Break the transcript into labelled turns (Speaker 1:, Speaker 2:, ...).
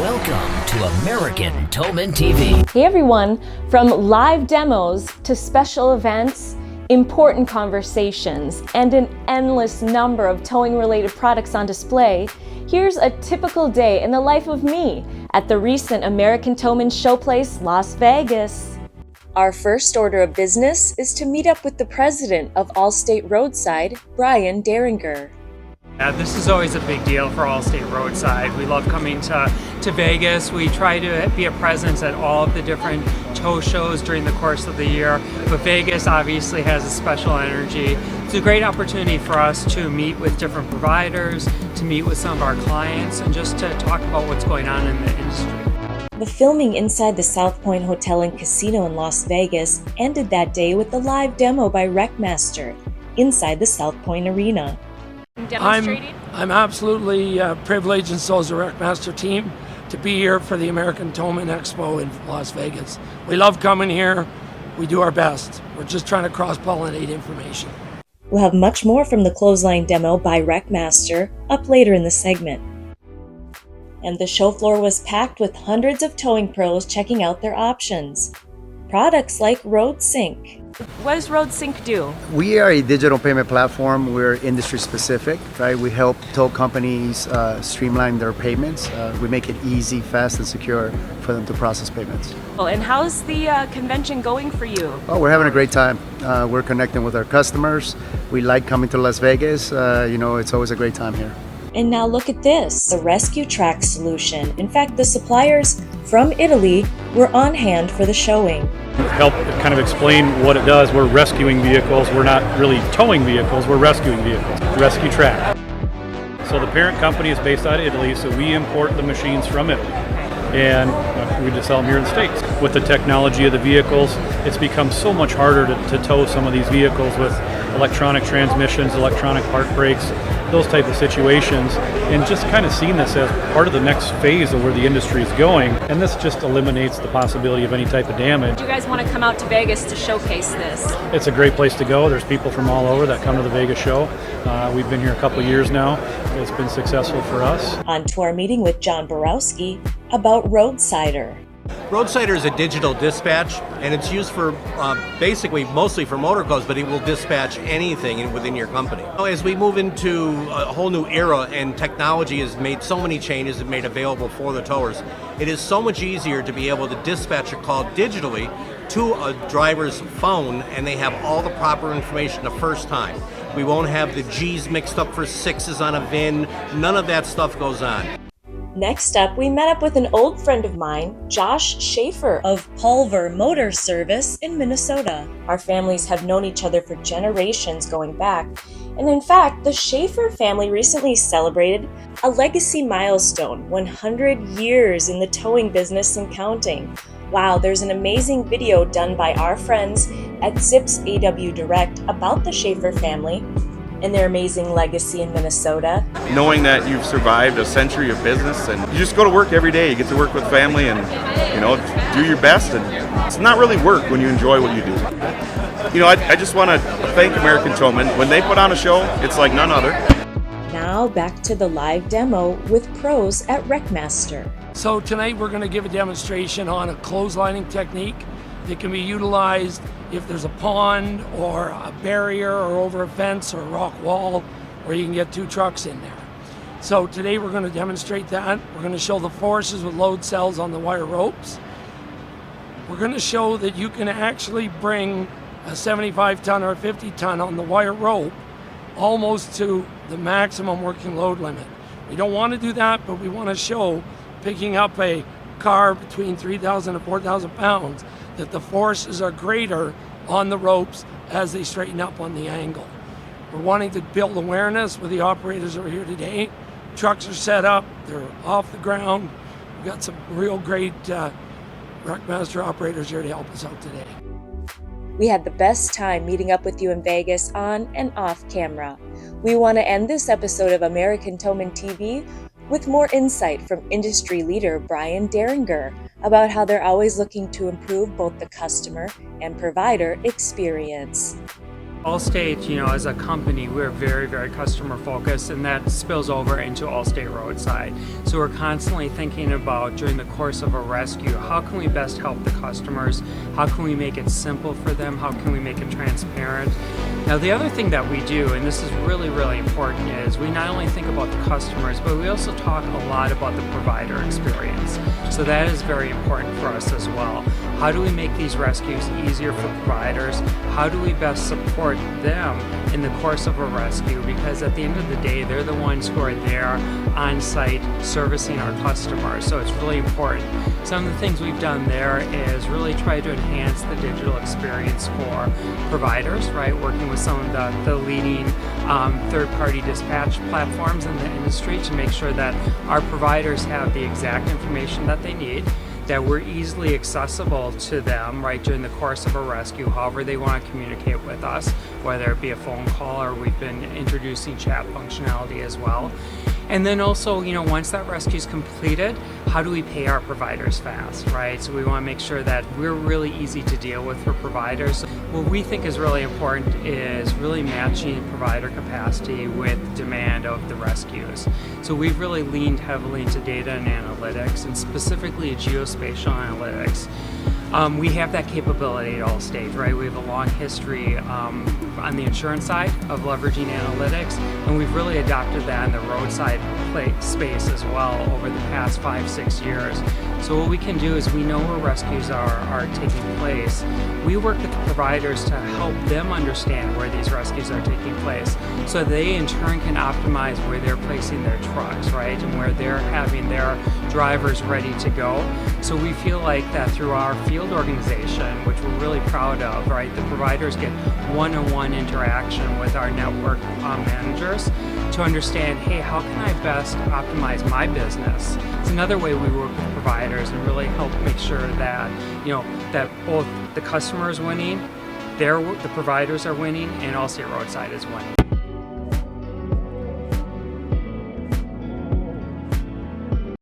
Speaker 1: Welcome to American Towman TV.
Speaker 2: Hey everyone, from live demos to special events, important conversations, and an endless number of towing-related products on display, here's a typical day in the life of me at the recent American Towman ShowPlace, Las Vegas. Our first order of business is to meet up with the president of Allstate Roadside, Brian Dieringer.
Speaker 3: This is always a big deal for Allstate Roadside. We love coming to Vegas. We try to be a presence at all of the different tow shows during the course of the year, but Vegas obviously has a special energy. It's a great opportunity for us to meet with different providers, to meet with some of our clients, and just to talk about what's going on in the industry.
Speaker 2: The filming inside the South Point Hotel and Casino in Las Vegas ended that day with a live demo by WreckMaster inside the South Point Arena.
Speaker 4: I'm absolutely privileged, and so is the WreckMaster team, to be here for the American Towman Expo in Las Vegas. We love coming here. We do our best. We're just trying to cross-pollinate information.
Speaker 2: We'll have much more from the clothesline demo by WreckMaster up later in the segment. And the show floor was packed with hundreds of towing pros checking out their options. Products like RoadSync. What does RoadSync do?
Speaker 5: We are a digital payment platform. We're industry specific, right? We help tow companies streamline their payments. We make it easy, fast, and secure for them to process payments.
Speaker 2: And how's the convention going for you?
Speaker 5: Oh, we're having a great time. We're connecting with our customers. We like coming to Las Vegas. It's always a great time here.
Speaker 2: And now look at this, the Rescue Track solution. In fact, the suppliers from Italy were on hand for the showing.
Speaker 6: Help kind of explain what it does. We're rescuing vehicles. We're not really towing vehicles. We're rescuing vehicles. Rescue Track. So the parent company is based out of Italy, so we import the machines from Italy. And we just sell them here in the States. With the technology of the vehicles, it's become so much harder to tow some of these vehicles with electronic transmissions, electronic park brakes, those type of situations, and just kind of seeing this as part of the next phase of where the industry is going, and this just eliminates the possibility of any type of damage.
Speaker 2: Do you guys want to come out to Vegas to showcase this?
Speaker 6: It's a great place to go. There's people from all over that come to the Vegas show. We've been here a couple of years now. It's been successful for us.
Speaker 2: On to our meeting with John Borowski about Roadsider.
Speaker 7: Roadsider is a digital dispatch, and it's used for basically mostly for motor codes, but it will dispatch anything within your company. As we move into a whole new era and technology has made so many changes and made available for the towers, it is so much easier to be able to dispatch a call digitally to a driver's phone, and they have all the proper information the first time. We won't have the G's mixed up for sixes on a VIN. None of that stuff goes on.
Speaker 2: Next up, we met up with an old friend of mine, Josh Schafer of Pulver Motor Service in Minnesota. Our families have known each other for generations going back, and in fact, the Schafer family recently celebrated a legacy milestone, 100 years in the towing business and counting. Wow, there's an amazing video done by our friends at Zips AW Direct about the Schafer family and their amazing legacy in Minnesota.
Speaker 8: Knowing that you've survived a century of business, and you just go to work every day, you get to work with family and, do your best, and it's not really work when you enjoy what you do. I just want to thank American Towman. When they put on a show, it's like none other.
Speaker 2: Now back to the live demo with pros at WreckMaster.
Speaker 4: So tonight we're going to give a demonstration on a clotheslining technique that can be utilized if there's a pond or a barrier or over a fence or a rock wall where you can get two trucks in there. So today we're going to demonstrate that. We're going to show the forces with load cells on the wire ropes. We're going to show that you can actually bring a 75 ton or a 50 ton on the wire rope almost to the maximum working load limit. We don't want to do that, but we want to show picking up a car between 3,000 and 4,000 pounds that the forces are greater on the ropes as they straighten up on the angle. We're wanting to build awareness with the operators over here today. Trucks are set up, they're off the ground. We've got some real great WreckMaster operators here to help us out today.
Speaker 2: We had the best time meeting up with you in Vegas on and off camera. We want to end this episode of American Towman TV with more insight from industry leader Brian Dieringer about how they're always looking to improve both the customer and provider experience.
Speaker 3: Allstate, as a company, we're very, very customer focused, and that spills over into Allstate Roadside. So we're constantly thinking about, during the course of a rescue, how can we best help the customers? How can we make it simple for them? How can we make it transparent? Now, the other thing that we do, and this is really, really important, is we not only think about the customers, but we also talk a lot about the provider experience. So that is very important for us as well. How do we make these rescues easier for providers? How do we best support them in the course of a rescue? Because at the end of the day, they're the ones who are there on site servicing our customers. So it's really important. Some of the things we've done there is really try to enhance the digital experience for providers, right? Working with some of the leading third-party dispatch platforms in the industry to make sure that our providers have the exact information that they need, that we're easily accessible to them, right, during the course of a rescue, however they want to communicate with us, whether it be a phone call or we've been introducing chat functionality as well. And then also, once that rescue is completed, how do we pay our providers fast, right? So we want to make sure that we're really easy to deal with for providers. What we think is really important is really matching provider capacity with demand of the rescues. So we've really leaned heavily into data and analytics, and specifically geospatial analytics. We have that capability at Allstate, right? We have a long history on the insurance side of leveraging analytics, and we've really adopted that in the roadside space as well over the past 5-6 years. So what we can do is we know where rescues are taking place. We work with the providers to help them understand where these rescues are taking place, so they in turn can optimize where they're placing their trucks, right? And where they're having their drivers ready to go. So we feel like that through our field organization, which we're really proud of, right? The providers get one-on-one interaction with our network managers to understand, hey, how can I best optimize my business? It's another way we work with providers and really help make sure that, that both the customer is winning, the providers are winning, and Allstate Roadside is winning.